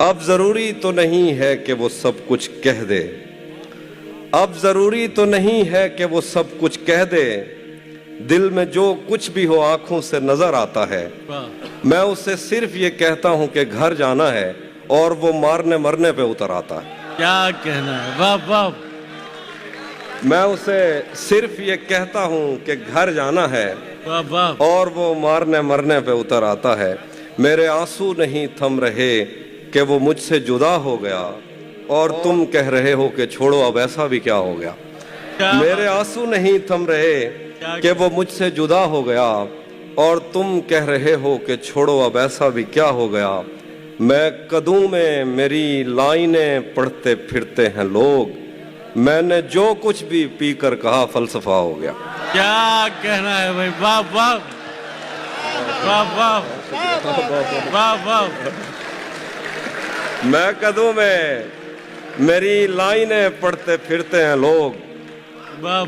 اب ضروری تو نہیں ہے کہ وہ سب کچھ کہہ دے، اب ضروری تو نہیں ہے کہ وہ سب کچھ کہہ دے، دل میں جو کچھ بھی ہو آنکھوں سے نظر آتا ہے، میں اسے صرف یہ کہتا ہوں کہ گھر جانا ہے اور وہ مارنے مرنے پہ اتر آتا ہے۔ کیا کہنا ہے، واہ واہ۔ میں اسے صرف یہ کہتا ہوں کہ گھر جانا ہے واہ واہ۔ اور وہ مارنے مرنے پہ اتر آتا ہے۔ میرے آنسو نہیں تھم رہے کہ وہ مجھ سے جدا ہو گیا، اور تم کہہ رہے ہو کہ چھوڑو اب ایسا بھی کیا ہو گیا۔ میرے آنسو نہیں تھم رہے کہ وہ مجھ سے جدا ہو گیا، اور تم کہہ رہے ہو کہ چھوڑو اب ایسا بھی کیا ہو گیا۔ میں قدوں میں میری لائنیں پڑھتے پھرتے ہیں لوگ، میں نے جو کچھ بھی پی کر کہا فلسفہ ہو گیا۔ کیا کہنا ہے بھائی، واہ واہ واہ واہ واہ واہ۔ میں قدوں میں میری لائنیں پڑھتے پھرتے ہیں لوگ،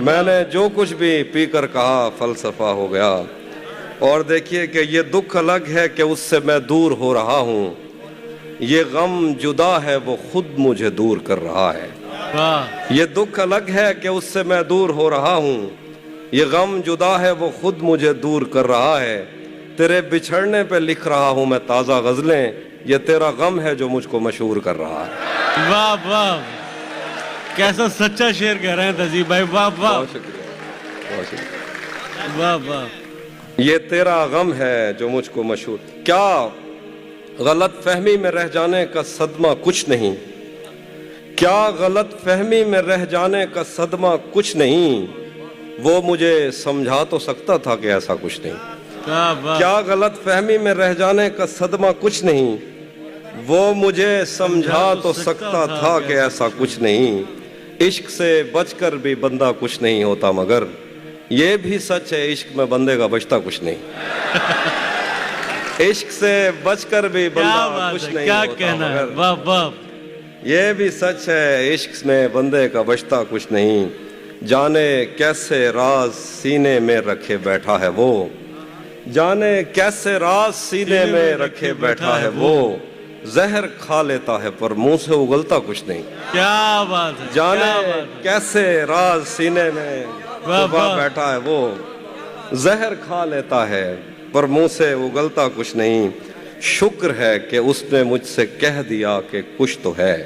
میں نے جو کچھ بھی پی کر کہا فلسفہ ہو گیا۔ اور دیکھیے کہ یہ دکھ الگ ہے کہ اس سے میں دور ہو رہا ہوں، یہ غم جدا ہے وہ خود مجھے دور کر رہا ہے۔ یہ دکھ الگ ہے کہ اس سے میں دور ہو رہا ہوں، یہ غم جدا ہے وہ خود مجھے دور کر رہا ہے۔ تیرے بچھڑنے پہ لکھ رہا ہوں میں تازہ غزلیں، یہ تیرا غم ہے جو مجھ کو مشہور کر رہا ہے۔ واہ واہ، کیسا سچا شعر کہہ رہے ہیں تہذیب بھائی، واہ واہ بہت شکریہ، بہت شکریہ۔ واہ واہ۔ یہ تیرا غم ہے جو مجھ کو مشہور، کیا غلط فہمی میں رہ جانے کا صدمہ کچھ نہیں، کیا غلط فہمی میں رہ جانے کا صدمہ کچھ نہیں، وہ مجھے سمجھا تو سکتا تھا کہ ایسا کچھ نہیں۔ کیا غلط فہمی میں رہ جانے کا صدمہ کچھ نہیں، وہ مجھے سمجھا تو سکتا تھا کہ ایسا کچھ نہیں۔ عشق سے بچ کر بھی بندہ کچھ نہیں ہوتا، مگر یہ بھی سچ ہے عشق میں بندے کا بچتا کچھ نہیں۔ عشق سے بچ کر بھی بندہ کچھ نہیں ہوتا، مگر واہ واہ۔ یہ بھی سچ ہے عشق میں بندے کا بچتا کچھ نہیں۔ جانے کیسے راز سینے میں رکھے بیٹھا ہے وہ، جانے کیسے راز سینے میں رکھے بیٹھا ہے وہ، زہر کھا لیتا ہے پر منہ سے اگلتا کچھ نہیں۔ کیا بات ہے، جانے کیسے راز سینے میں چھپا بیٹھا ہے وہ، زہر کھا لیتا ہے پر منہ سے اگلتا کچھ نہیں۔ شکر ہے کہ اس نے مجھ سے کہہ دیا کہ کچھ تو ہے،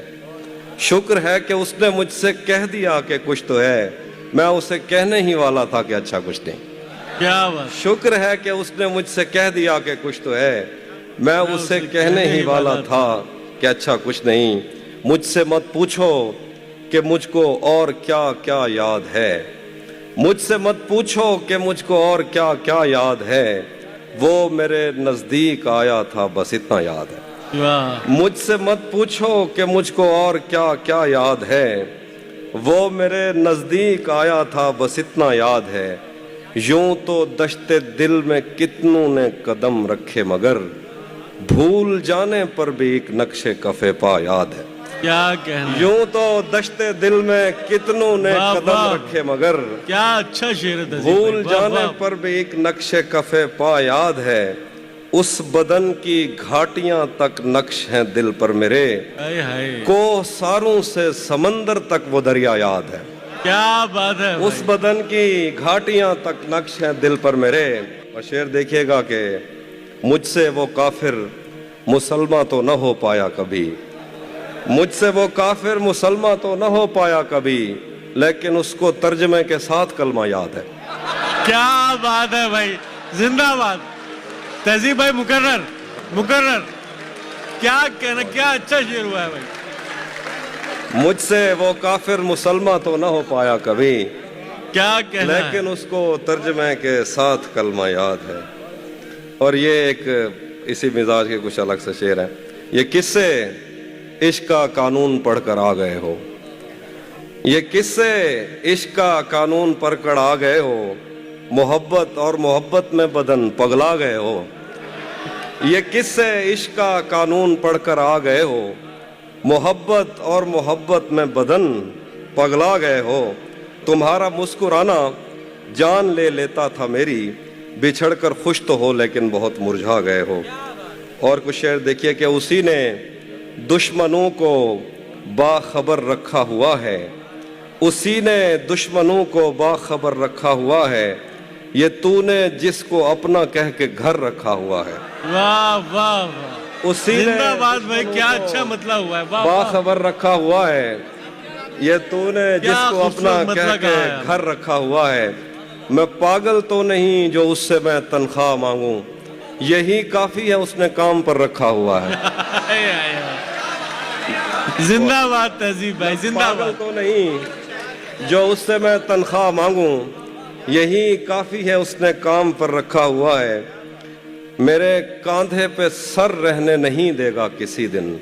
شکر ہے کہ اس نے مجھ سے کہہ دیا کہ کچھ تو ہے، میں اسے کہنے ہی والا تھا کہ اچھا کچھ نہیں۔ کیا بات۔ شکر ہے کہ اس نے مجھ سے کہہ دیا کہ کچھ تو ہے، میں اسے کہنے ہی والا تھا کہ اچھا کچھ نہیں۔ مجھ سے مت پوچھو کہ مجھ کو اور کیا کیا یاد ہے، مجھ سے مت پوچھو کہ مجھ کو اور کیا کیا یاد ہے، وہ میرے نزدیک آیا تھا بس اتنا یاد ہے۔ مجھ سے مت پوچھو کہ مجھ کو اور کیا کیا یاد ہے، وہ میرے نزدیک آیا تھا بس اتنا یاد ہے۔ یوں تو دشت دل میں کتنوں نے قدم رکھے، مگر بھول جانے پر بھی ایک نقش کفے پا یاد ہے۔ کیا کہنا، یوں تو دشت دل میں کتنوں نے قدم رکھے، مگر کیا اچھا شعر ہے، بھول جانے پر بھی ایک نقش کفے پا یاد ہے۔ اس بدن کی گھاٹیاں تک نقش ہیں دل پر میرے، کوہ ساروں سے سمندر تک وہ دریا یاد ہے۔ کیا بات ہے، اس بدن کی گھاٹیاں تک نقش ہیں دل پر میرے۔ اور شعر دیکھیے گا کہ مجھ سے وہ کافر مسلمان تو نہ ہو پایا کبھی، مجھ سے وہ کافر مسلمان تو نہ ہو پایا کبھی، لیکن اس کو ترجمے کے ساتھ کلمہ یاد ہے۔ کیا بات ہے بھائی، زندہ باد تہذیب بھائی، مکرر مکرر، کیا کہنا، کیا اچھا شعر ہوا ہے بھائی۔ مجھ سے وہ کافر مسلمان تو نہ ہو پایا کبھی، کیا کہنا ہے، لیکن اس کو ترجمے کے ساتھ کلمہ یاد ہے۔ اور یہ ایک اسی مزاج کے کچھ الگ سے شعر ہیں۔ یہ کس سے عشق کا قانون پڑھ کر آ گئے ہو، یہ کس سے عشق کا قانون پڑھ کر آ گئے ہو، محبت اور محبت میں بدن پگلا گئے ہو، یہ کس سے عشق کا قانون پڑھ کر آ گئے ہو، محبت اور محبت میں بدن پگلا گئے ہو۔ تمہارا مسکرانا جان لے لیتا تھا میری، بچھڑ کر خوش تو ہو لیکن بہت مرجھا گئے ہو۔ اور کچھ شعر دیکھیے کہ اسی نے दुश्मनों को बाखबर रखा हुआ है, उसी ने दुश्मनों को बाखबर रखा हुआ है, ये तूने जिसको अपना कह के घर रखा हुआ है। वाह वाह वाह, उसी ने जिंदाबाद भाई, क्या अच्छा मतलब हुआ है। वाह वाह, बाखबर रखा हुआ है, ये तूने क्या जिसको अपना खूबसूरत कह मतलब के कहा है। घर रखा हुआ है। मैं पागल तो नहीं जो उससे मैं तनख्वाह मांगूं, यही काफी है उसने काम पर रखा हुआ है। आय, आय, आय। जिंदाबाद तहजीब भाई, पागल जिंदाबाद। तो नहीं जो उससे मैं तनख्वाह मांगूं, यही काफी है उसने काम पर रखा हुआ है। मेरे कांधे पे सर रहने नहीं देगा किसी दिन,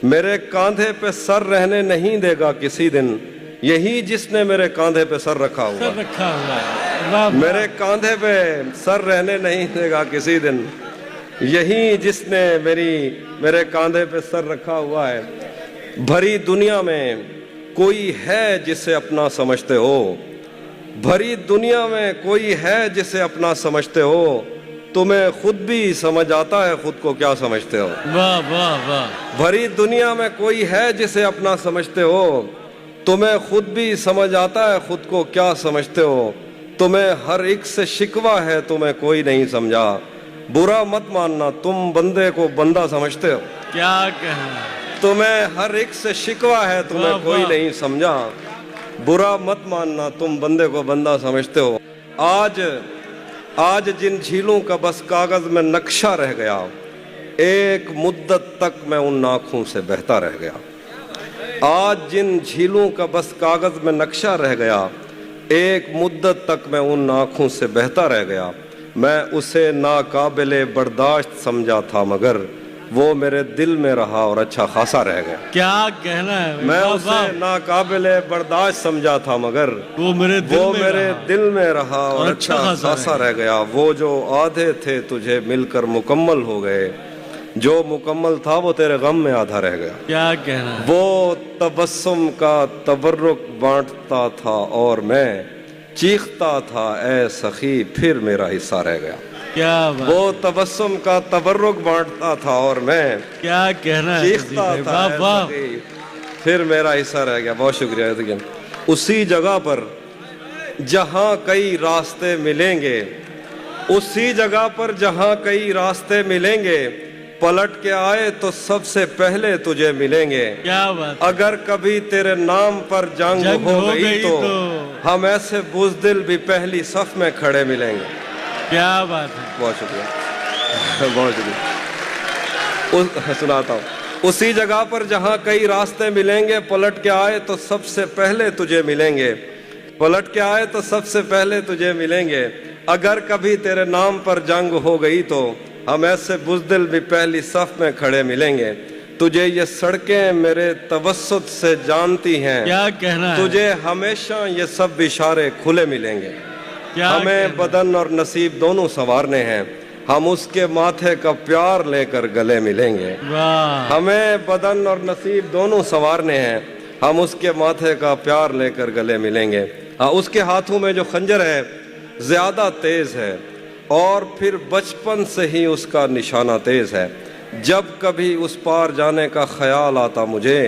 मेरे कांधे पे सर रहने नहीं देगा किसी दिन, यही जिसने मेरे कांधे पे सर रखा हुआ सर है। रखा हुआ है। वाह वाह। मेरे कांधे पे सर रहने नहीं देगा किसी दिन, यही जिसने मेरे कांधे पे सर रखा हुआ है। भरी दुनिया में कोई है जिसे अपना समझते हो, भरी दुनिया में कोई है जिसे अपना समझते हो, तुम्हें खुद भी समझ आता है खुद को क्या समझते हो। वाह वाह वाह। भरी दुनिया में कोई है जिसे अपना समझते हो, तुम्हें खुद भी समझ आता है खुद को क्या समझते हो। तुम्हें हर एक से शिकवा है, तुम्हें कोई नहीं समझा, बुरा मत मानना तुम बंदे को बंदा समझते हो। क्या कहना, तुम्हें हर एक से शिकवा है, तुम्हें वाह, कोई वाह। नहीं समझा, बुरा मत मानना तुम बंदे को बंदा समझते हो। आज जिन झीलों का बस कागज में नक्शा रह गया, एक मुद्दत तक मैं उन आँखों से बहता रह गया। आज जिन झीलों का बस कागज में नक्शा रह गया, एक मुद्दत तक मैं उन आँखों से बहता रह गया। मैं उसे नाकाबिले बर्दाश्त समझा था, मगर वो मेरे दिल में रहा और अच्छा खासा रह गया। क्या कहना है भाई, मैं वाह, उसे वाह। नाकाबिले बर्दाश्त समझा था, मगर वो मेरे दिल वो में मेरे रहा। दिल में रहा और अच्छा खासा रह गया। वो जो आधे थे तुझे मिलकर मुकम्मल हो गए, जो मुकम्मल था वो तेरे गम में आधा रह गया। क्या कहना है। वो तबस्सुम का तबर्रुक बांटता था और मैं चीखता था, ए सखी फिर मेरा हिस्सा रह गया। क्या बात, वो तबस्सुम का तबर्रुक बांटता था और मैं क्या कहना है तहजीब चीखता भाई, था, वाह ए वाह। सखी फिर मेरा हिस्सा रह गया। बहुत शुक्रिया। देखिए, उसी जगह पर जहाँ कई रास्ते मिलेंगे, उसी जगह पर जहाँ कई रास्ते मिलेंगे, पलट के आए तो सबसे पहले तुझे मिलेंगे। क्या बात, अगर कभी तेरे नाम पर जंग हो गई तो हम ऐसे बुज़दिल भी पहली सफ में खड़े मिलेंगे। क्या बात है। बहुत शुक्रिया, बहुत शुक्रिया। सुनाता हूँ। उसी जगह पर जहाँ कई रास्ते मिलेंगे, पलट के आए तो सबसे पहले तुझे मिलेंगे, पलट के आए तो सबसे पहले तुझे मिलेंगे। अगर कभी तेरे नाम पर जंग हो गई तो हम ऐसे बुज़दिल भी पहली सफ में खड़े मिलेंगे। तुझे ये सड़कें मेरे तवस्सुत से जानती हैं, क्या कहना है। तुझे हमेशा ये सब इशारे खुले मिलेंगे। क्या हमें कहना बदन और नसीब दोनों संवारने हैं, हम उसके माथे का प्यार लेकर गले मिलेंगे। है। वाह, हमें बदन और नसीब दोनों संवारने हैं, हम उसके माथे का प्यार लेकर गले मिलेंगे। हाँ, उसके हाथों में जो खंजर है ज्यादा तेज है, और फिर बचपन से ही उसका निशाना तेज है। जब कभी उस पार जाने का ख्याल आता मुझे,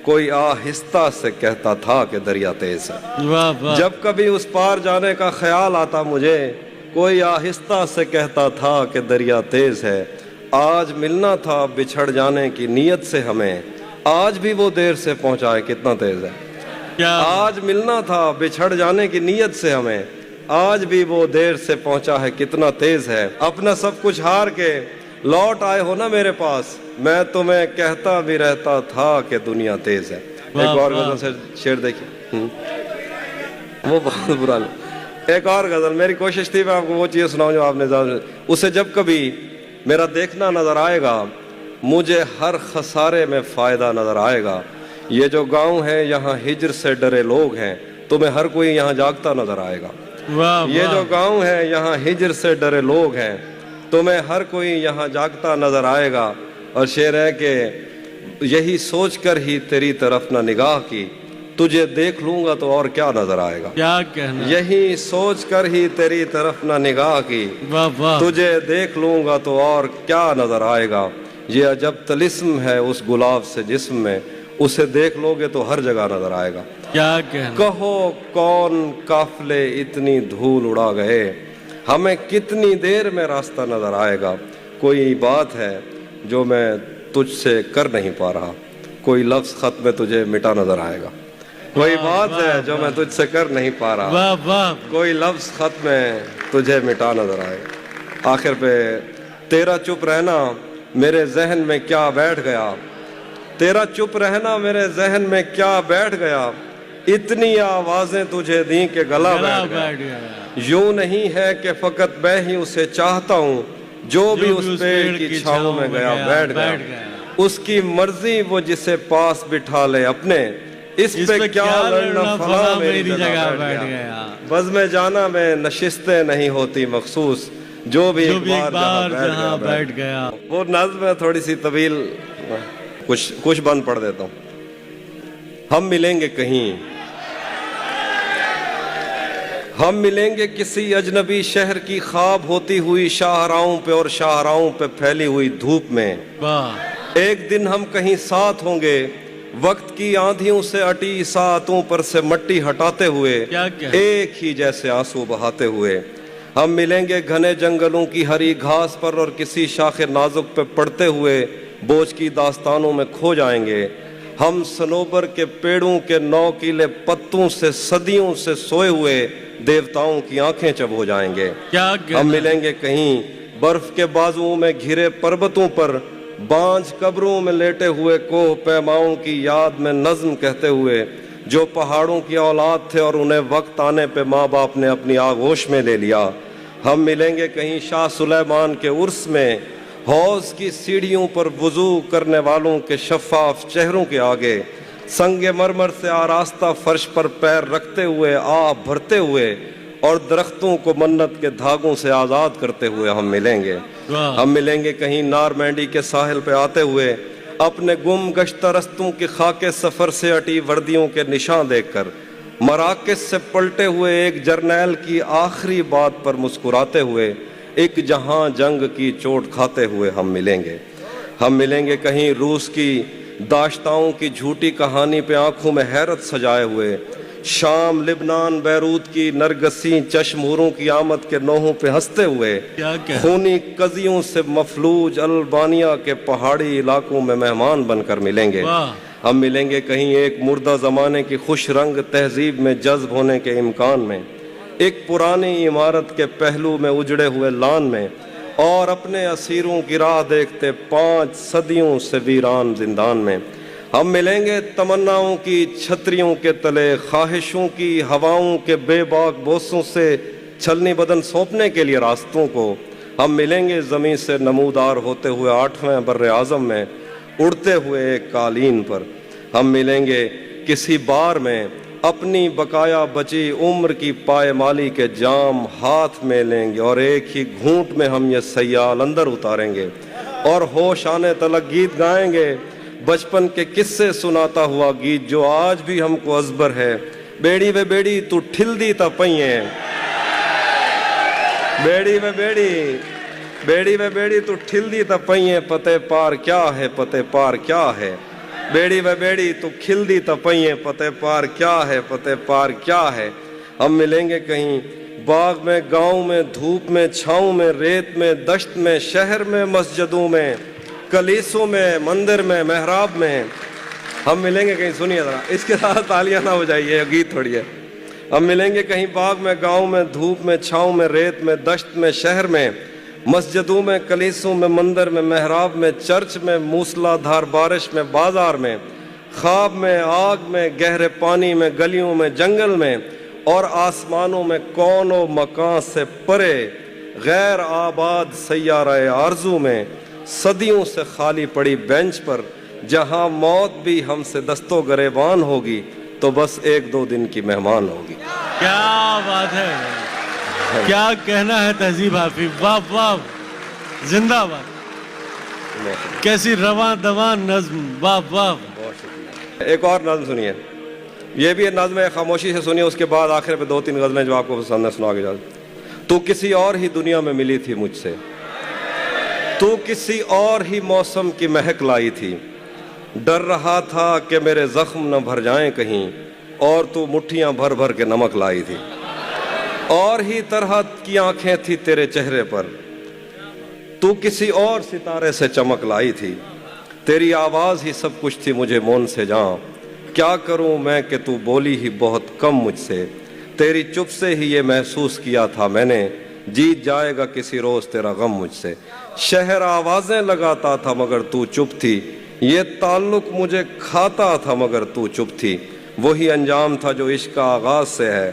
कोई आहिस्ता से कहता था कि दरिया तेज है। वाह वाह। जब कभी उस पार जाने का ख्याल आता मुझे, कोई आहिस्ता से कहता था कि दरिया तेज है। आज मिलना था बिछड़ जाने की नीयत से हमें, आज भी वो देर से पहुंचा है, कितना तेज है। क्या आज मिलना था बिछड़ जाने की नीयत से हमें, आज भी वो देर से पहुंचा है, कितना तेज है। अपना सब कुछ हार के लौट आए हो ना मेरे पास, मैं तुम्हें कहता भी रहता था कि दुनिया तेज है। वाह, एक और वाह। गजल से शेर देखिए, वो बहुत बुरा नहीं। एक और गजल, मेरी कोशिश थी मैं आपको वो चीज़ सुनाऊं जो आपने ज़्यादा, उसे जब कभी मेरा देखना नजर आएगा, मुझे हर खसारे में फायदा नजर आएगा। ये जो गांव है यहाँ हिजर से डरे लोग हैं, तुम्हें हर कोई यहाँ जागता नजर आएगा। वाह ये वाह। जो गांव है यहाँ हिजर से डरे लोग हैं, तुम्हें हर कोई यहाँ जागता नजर आएगा। और शेर है कि यही सोच कर ही तेरी तरफ ना निगाह की, तुझे देख लूंगा तो और क्या नजर आएगा। क्या कहना। यही सोच कर ही तेरी तरफ ना निगाह की, वाह वाह। तुझे देख लूंगा तो और क्या नजर आएगा। یہ عجب طلسم ہے اس گلاب سے جسم میں، اسے دیکھ لو گے تو ہر جگہ نظر آئے گا۔ کیا کہنا، کہو کون قافلے اتنی دھول اڑا گئے، ہمیں کتنی دیر میں راستہ نظر آئے گا۔ کوئی بات ہے جو میں تجھ سے کر نہیں پا رہا، کوئی لفظ خط میں تجھے مٹا نظر آئے گا۔ کوئی بات ہے جو میں تجھ سے کر نہیں پا رہا، واہ واہ، کوئی لفظ خط میں تجھے مٹا نظر آئے گا۔ آخر پہ تیرا چپ رہنا میرے ذہن میں کیا بیٹھ گیا، تیرا چپ رہنا میرے ذہن میں کیا بیٹھ گیا، اتنی آوازیں تجھے دیں کہ گلا بیٹھ گیا۔ یوں نہیں ہے کہ فقط میں ہی اسے چاہتا ہوں، جو بھی اس پیڑ کی چھاؤں میں گیا بیٹھ گیا۔ اس کی مرضی وہ جسے پاس بٹھا لے اپنے، اس پہ کیا لڑنا فلاں میری جگہ بیٹھ گیا۔ بزم جانا میں نشستیں نہیں ہوتی مخصوص، جو بھی ایک بار جہاں بیٹھ گیا۔ وہ نظم ہے تھوڑی سی طویل، کچھ بند پڑھ دیتا ہوں۔ ہم ملیں گے کہیں، ہم ملیں گے کسی اجنبی شہر کی خواب ہوتی ہوئی شاہراہوں پہ اور شاہراہوں پہ پھیلی ہوئی دھوپ میں۔ ایک دن ہم کہیں ساتھ ہوں گے، وقت کی آندھیوں سے اٹی ساعتوں پر سے مٹی ہٹاتے ہوئے، ایک ہی جیسے آنسو بہاتے ہوئے۔ ہم ملیں گے گھنے جنگلوں کی ہری گھاس پر اور کسی شاخ نازک پہ پڑتے ہوئے بوجھ کی داستانوں میں کھو جائیں گے۔ ہم صنوبر کے پیڑوں کے نوکیلے پتوں سے صدیوں سے سوئے ہوئے دیوتاؤں کی آنکھیں چب ہو جائیں گے۔ ہم ملیں گے کہیں برف کے بازوؤں میں گھرے پربتوں پر، بانجھ قبروں میں لیٹے ہوئے کوہ پیماؤں کی یاد میں نظم کہتے ہوئے، جو پہاڑوں کی اولاد تھے اور انہیں وقت آنے پہ ماں باپ نے اپنی آغوش میں لے لیا۔ ہم ملیں گے کہیں شاہ سلیمان کے عرس میں، حوض کی سیڑھیوں پر وضو کرنے والوں کے شفاف چہروں کے آگے، سنگ مرمر سے آراستہ فرش پر پیر رکھتے ہوئے آہ بھرتے ہوئے اور درختوں کو منت کے دھاگوں سے آزاد کرتے ہوئے ہم ملیں گے۔ ہم ملیں گے کہیں نارمینڈی کے ساحل پہ آتے ہوئے، اپنے گم گشتہ رستوں کی خاک سفر سے اٹی وردیوں کے نشان دیکھ کر، مراکز سے پلٹے ہوئے ایک جرنیل کی آخری بات پر مسکراتے ہوئے، ایک جہاں جنگ کی چوٹ کھاتے ہوئے ہم ملیں گے۔ ہم ملیں گے کہیں روس کی داشتاؤں کی جھوٹی کہانی پہ آنکھوں میں حیرت سجائے ہوئے، شام لبنان بیروت کی نرگسی چشمہوروں کی آمد کے نوحوں پہ ہنستے ہوئے، خونی قضیوں سے مفلوج البانیہ کے پہاڑی علاقوں میں مہمان بن کر ملیں گے۔ ہم ملیں گے کہیں ایک مردہ زمانے کی خوش رنگ تہذیب میں جذب ہونے کے امکان میں، ایک پرانی عمارت کے پہلو میں اجڑے ہوئے لان میں، اور اپنے اسیروں کی راہ دیکھتے 5 صدیوں سے ویران زندان میں۔ ہم ملیں گے تمناؤں کی چھتریوں کے تلے، خواہشوں کی ہواؤں کے بے باک بوسوں سے چھلنی بدن سونپنے کے لیے راستوں کو۔ ہم ملیں گے زمین سے نمودار ہوتے ہوئے 8ویں بر اعظم میں، اڑتے ہوئے ایک قالین پر۔ ہم ملیں گے کسی بار میں، اپنی بقایا بچی عمر کی پائمالی کے جام ہاتھ میں لیں گے، اور ایک ہی گھونٹ میں ہم یہ سیال اندر اتاریں گے اور ہوش آنے تلک گیت گائیں گے، بچپن کے قصے سناتا ہوا گیت جو آج بھی ہم کو ازبر ہے۔ بیڑی وے بیڑی تو ٹھل دی تا پئیں، بیڑی وے بیڑی، بیڑی وے بیڑی تو ٹھل دی تا پئیں، پتے پار کیا ہے، پتے پار کیا ہے، بیڑی وے بیڑی تو کھل دی تا پئیں، پتے پار کیا ہے، پتے پار کیا ہے۔ ہم ملیں گے کہیں باغ میں، گاؤں میں، دھوپ میں، چھاؤں میں، ریت میں، دشت میں، شہر میں، مسجدوں میں، کلیسوں میں، مندر میں، محراب میں۔ ہم ملیں گے کہیں، سنیے ذرا، اس کے ساتھ تالیاں نہ ہو جائیے، گیت تھوڑی ہے۔ ہم ملیں گے کہیں باغ میں، گاؤں میں، دھوپ میں، چھاؤں میں، ریت میں، دشت میں، شہر میں، مسجدوں میں، کلیسوں میں، مندر میں، محراب میں، چرچ میں، موسلا دھار بارش میں، بازار میں، خواب میں، آگ میں، گہرے پانی میں، گلیوں میں، جنگل میں، اور آسمانوں میں، کون و مکان سے پرے غیر آباد سیارہ آرزو میں، صدیوں سے خالی پڑی بینچ پر، جہاں موت بھی ہم سے دستو گریبان ہوگی تو بس 1-2 دن کی مہمان ہوگی۔ کیا بات ہے، کیا کہنا ہے تہذیب حافظ، واہ واہ، زندہ باد، کیسی رواں دوان نظم، واہ واہ۔ ایک اور نظم سنیے، یہ بھی نظم ہے، خاموشی سے سنیے، اس کے بعد آخر پہ 2-3 غزلیں جو آپ کو پسند ہے سنا کے جاؤ۔ تو کسی اور ہی دنیا میں ملی تھی مجھ سے، तू किसी और ही मौसम की महक लाई थी, डर रहा था कि मेरे जख्म न भर जाएं कहीं, और तू मुट्ठियां भर भर के नमक लाई थी। और ही तरह की आंखें थी तेरे चेहरे पर, तू किसी और सितारे से चमक लाई थी। तेरी आवाज ही सब कुछ थी मुझे मौन से जां, क्या करूं मैं कि तू बोली ही बहुत कम मुझसे। तेरी चुप से ही ये महसूस किया था मैंने, जीत जाएगा किसी रोज तेरा गम मुझसे। शहर आवाजें लगाता था मगर तू चुप थी, ये ताल्लुक मुझे खाता था मगर तू चुप थी। वही अंजाम था जो इश्क का आगाज से है,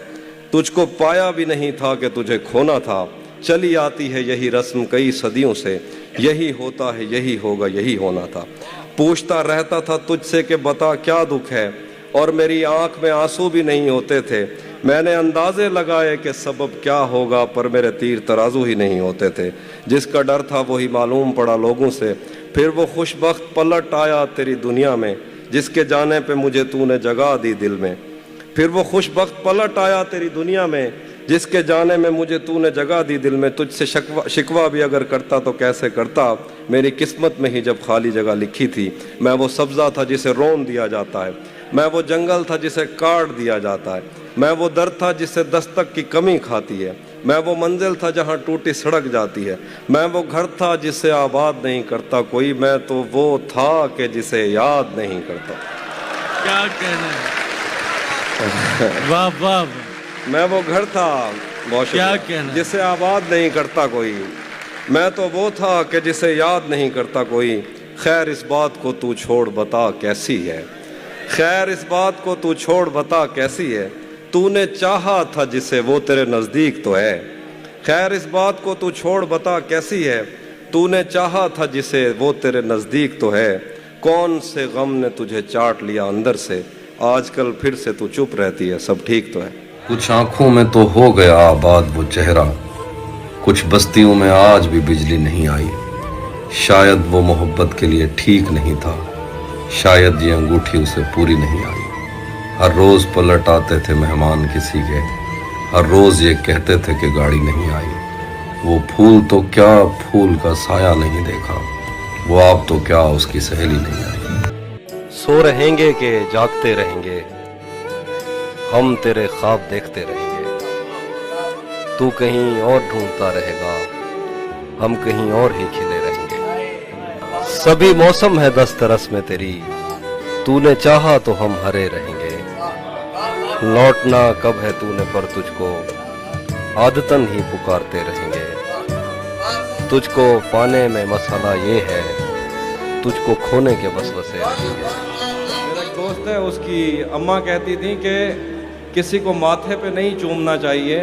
तुझको पाया भी नहीं था कि तुझे खोना था। चली आती है यही रस्म कई सदियों से, यही होता है यही होगा यही होना था। पूछता रहता था तुझसे कि बता क्या दुख है, और मेरी आंख में आंसू भी नहीं होते थे। मैंने अंदाजे लगाए कि सबब क्या होगा, पर मेरे तीर तराजू ही नहीं होते थे। जिसका डर था वही मालूम पड़ा लोगों से, फिर वो खुशबख्त पलट आया तेरी दुनिया में, जिसके जाने पे मुझे तूने जगह दी दिल में। फिर वो खुशबख्त पलट आया तेरी दुनिया में, जिसके जाने में मुझे तूने जगह दी दिल में। तुझसे शिकवा भी अगर करता तो कैसे करता, मेरी किस्मत में ही जब खाली जगह लिखी थी। मैं वो सब्ज़ा था जिसे रोन दिया जाता है, मैं वो जंगल था जिसे काट दिया जाता है, मैं वो दर था जिसे दस्तक की कमी खाती है, मैं वो मंजिल था जहाँ टूटी सड़क जाती है, मैं वो घर था जिसे आबाद नहीं करता कोई, मैं तो वो था कि जिसे याद नहीं करता। क्या कहना है, वाह वाह। मैं वो घर था, बहुत क्या कहना, जिसे आबाद नहीं करता कोई, मैं तो वो था कि जिसे याद नहीं करता कोई। खैर इस बात को तू छोड़ बता कैसी है, खैर इस बात को तू छोड़ बता कैसी है, तूने चाहा था जिसे वो तेरे नज़दीक तो है। खैर इस बात को तू छोड़ बता कैसी है, तूने चाहा था जिसे वो तेरे नज़दीक तो है। कौन से गम ने तुझे चाट लिया अंदर से, आजकल फिर से तू चुप रहती है, सब ठीक तो है। कुछ आंखों में तो हो गया आबाद वो चेहरा, कुछ बस्तियों में आज भी बिजली नहीं आई। शायद वो मोहब्बत के लिए ठीक नहीं था, शायद ये अंगूठी उसे पूरी नहीं आई। हर रोज पलट आते थे मेहमान किसी के, हर रोज ये कहते थे कि गाड़ी नहीं आई। वो फूल तो क्या फूल का साया नहीं देखा, वो आप तो क्या उसकी सहेली नहीं आई। सो रहेंगे कि जागते रहेंगे, हम तेरे ख्वाब देखते रहेंगे। तू कहीं और ढूंढता रहेगा, हम कहीं और ही खिले रहेंगे। सभी मौसम है दस्तरस में तेरी, तूने चाहा तो हम हरे रहेंगे। लौटना कब है तूने पर तुझको आदतन ही पुकारते रहेंगे। तुझको पाने में मसला ये है, तुझको खोने के वसवसे रहेंगे। मेरा एक दोस्त है, उसकी अम्मा कहती थी कि किसी को माथे पे नहीं चूमना चाहिए,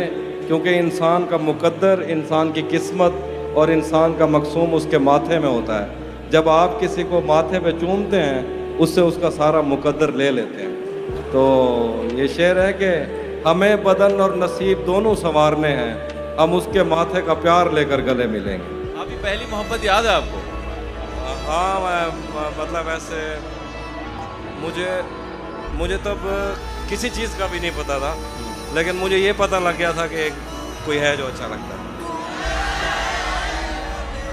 क्योंकि इंसान का मुकद्दर, इंसान की किस्मत और इंसान का मकसूम उसके माथे में होता है। जब आप किसी को माथे पे चूमते हैं, उससे उसका सारा मुकद्दर ले लेते हैं। तो ये शेर है कि हमें बदन और नसीब दोनों संवारने हैं, हम उसके माथे का प्यार लेकर गले मिलेंगे। आपकी पहली मोहब्बत याद है आपको? हाँ, मतलब ऐसे मुझे तब किसी चीज़ का भी नहीं पता था, लेकिन मुझे ये पता लग गया था कि कोई है जो अच्छा लगता है।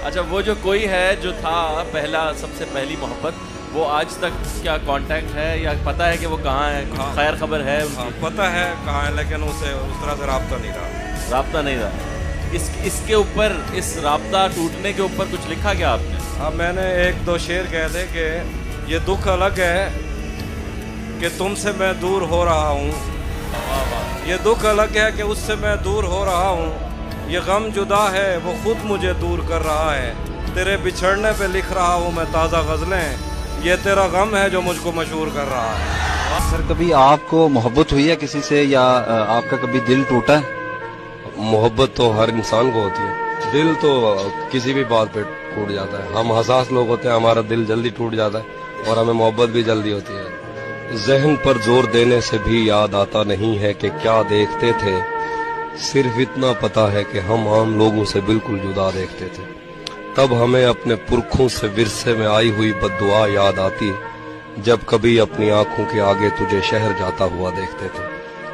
अच्छा, वो जो कोई है जो था पहला, सबसे पहली मोहब्बत, वो आज तक क्या कांटेक्ट है या पता है कि वो कहाँ है? हाँ, खैर खबर है? हाँ, पता है कहाँ है, लेकिन उसे उस तरह से राब्ता नहीं रहा। राब्ता नहीं रहा। इसके ऊपर, इस राब्ता टूटने के ऊपर कुछ लिखा क्या आपने? अब मैंने एक दो शेर कहे थे कि ये दुख अलग है कि तुमसे मैं दूर हो रहा हूँ, ये दुख अलग है कि उससे मैं दूर हो रहा हूँ, ये गम जुदा है वो खुद मुझे दूर कर रहा है, तेरे बिछड़ने पे लिख रहा हूँ मैं ताज़ा गज़लें, ये तेरा गम है जो मुझको मशहूर कर रहा है। सर, कभी आपको मोहब्बत हुई है किसी से, या आपका कभी दिल टूटा है? मोहब्बत तो हर इंसान को होती है, दिल तो किसी भी बात पे टूट जाता है। हम हसास लोग होते हैं, हमारा दिल जल्दी टूट जाता है और हमें मोहब्बत भी जल्दी होती है। जहन पर जोर देने से भी याद आता नहीं है कि क्या देखते थे, सिर्फ इतना पता है कि हम आम लोगों से बिल्कुल जुदा देखते थे। तब हमें अपने पुरखों से विरसे में आई हुई बद्दुआ याद आती, जब कभी अपनी आंखों के आगे तुझे शहर जाता हुआ देखते थे।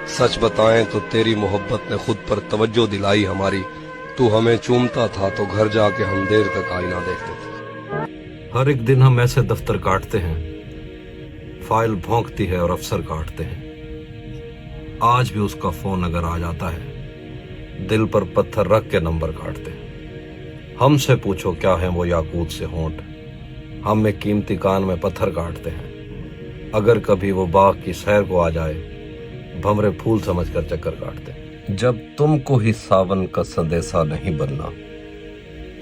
सच बताएं तो तेरी मोहब्बत ने खुद पर तवज्जो दिलाई हमारी, तू हमें चूमता था तो घर जाके हम देर तक आईना देखते थे। हर एक दिन हम ऐसे दफ्तर काटते हैं, फाइल भौंकती है और अफसर काटते हैं। आज भी उसका फोन अगर आ जाता है, दिल पर पत्थर रख के नंबर काटते हैं। हमसे पूछो क्या है वो याकूत से होंठ, हम में कीमती कान में पत्थर काटते हैं। अगर कभी वो बाग की सैर को आ जाए, भंवरे फूल समझकर चक्कर काटते हैं। जब तुमको ही सावन का संदेशा नहीं बनना,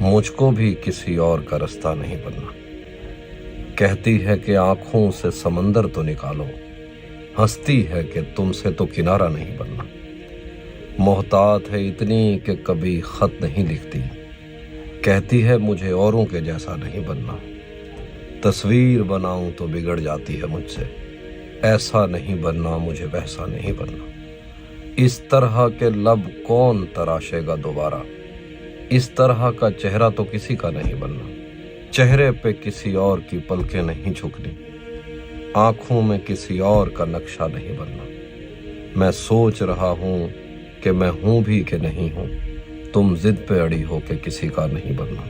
मुझको भी किसी और का रास्ता नहीं बनना। कहती है कि आंखों से समंदर तो निकालो, हंसती है कि तुमसे तो किनारा नहीं बनना। मोहतात है इतनी कि कभी खत नहीं लिखती, कहती है मुझे औरों के जैसा नहीं बनना। तस्वीर बनाऊं तो बिगड़ जाती है मुझसे, ऐसा नहीं बनना मुझे वैसा नहीं बनना। इस तरह के लब कौन तराशेगा दोबारा, इस तरह का चेहरा तो किसी का नहीं बनना। चेहरे पे किसी और की पलकें नहीं झुकनी, आंखों में किसी और का नक्शा नहीं बनना। मैं सोच रहा हूं कि मैं हूं भी कि नहीं हूं, तुम जिद पे अड़ी हो कि किसी का नहीं बनना।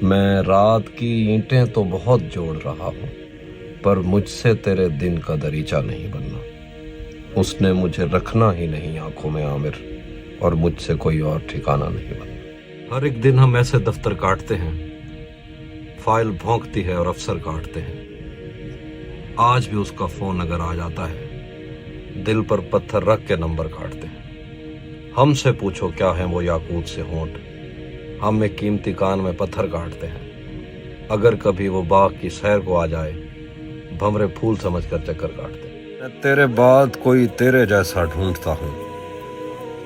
मैं रात की ईंटें तो बहुत जोड़ रहा हूं, पर मुझसे तेरे दिन का दरीचा नहीं बनना। उसने मुझे रखना ही नहीं आंखों में आमिर, और मुझसे कोई और ठिकाना नहीं बनना। हर एक दिन हम ऐसे दफ्तर काटते हैं, फाइल भौंकती है और अफसर काटते हैं। आज भी उसका फोन अगर आ जाता है, दिल पर पत्थर रख के नंबर काटते हैं। हमसे पूछो क्या है वो याकूत से होंठ, हम में कीमती कान में पत्थर काटते हैं। अगर कभी वो बाग की सैर को आ जाए, भंवरे फूल समझकर चक्कर काटते हैं। मैं तेरे बाद कोई तेरे जैसा ढूंढता हूँ,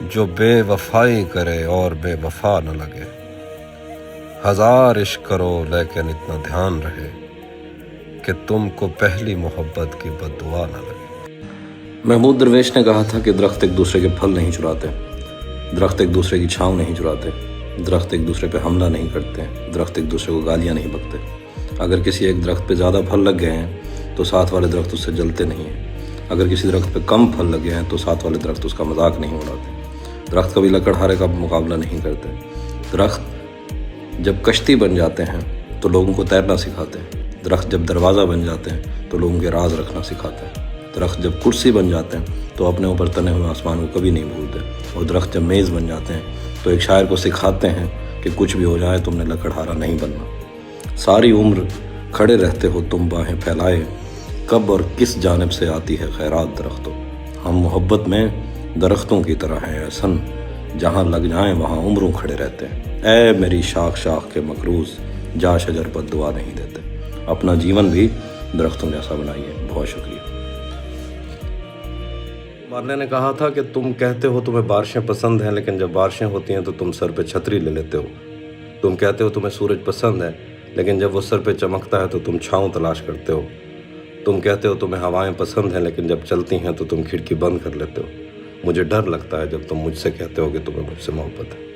जो बेवफाई करे और बेवफा न लगे। हजार इश्क करो लेकिन इतना ध्यान रहे कि तुमको पहली मोहब्बत की बद्दुआ न लगे। महमूद दरवेश ने कहा था कि दरख्त एक दूसरे के फल नहीं चुराते, दरख्त एक दूसरे की छाँव नहीं चुराते, दरख्त एक दूसरे पे हमला नहीं करते, दरख्त एक दूसरे को गालियाँ नहीं बकते। अगर किसी एक दरख्त पे ज़्यादा फल लग गए हैं तो साथ वाले दरख्त उससे जलते नहीं हैं। अगर किसी दरख्त पे कम फल लगे हैं तो साथ वाले दरख्त उसका मजाक नहीं उड़ाते। दरख्त कभी लकड़हारे का मुकाबला नहीं करते। दरख्त जब कश्ती बन जाते हैं तो लोगों को तैरना सिखाते हैं। दरख्त जब दरवाज़ा बन जाते हैं तो लोगों के राज रखना सिखाते हैं। दरख्त जब कुर्सी बन जाते हैं तो अपने ऊपर तने हुए आसमान को कभी नहीं भूलते। और दरख्त जब मेज़ बन जाते हैं तो एक शायर को सिखाते हैं कि कुछ भी हो जाए तुमने लकड़हारा नहीं बनना। सारी उम्र खड़े रहते हो तुम बाहें फैलाए, कब और किस जानिब से आती है खैरात दरख्तों। हम मोहब्बत में दरख्तों की तरह हैं एहसन, जहाँ लग जाएं वहाँ उम्रों खड़े रहते हैं। ऐ मेरी शाख शाख के मकरूज, जा शजर पर दुआ नहीं देते। अपना जीवन भी दरख्तों जैसा बनाइए। बहुत शुक्रिया। मारने ने कहा था कि तुम कहते हो तुम्हें बारिशें पसंद हैं, लेकिन जब बारिशें होती हैं तो तुम सर पे छतरी ले लेते हो। तुम कहते हो तुम्हें सूरज पसंद है, लेकिन जब वो सर पे चमकता है तो तुम छाँव तलाश करते हो। तुम कहते हो तुम्हें हवाएं पसंद हैं, लेकिन जब चलती हैं तो तुम खिड़की बंद कर लेते हो। मुझे डर लगता है जब तुम मुझसे कहते हो कि तुम्हें मुझसे मोहब्बत है।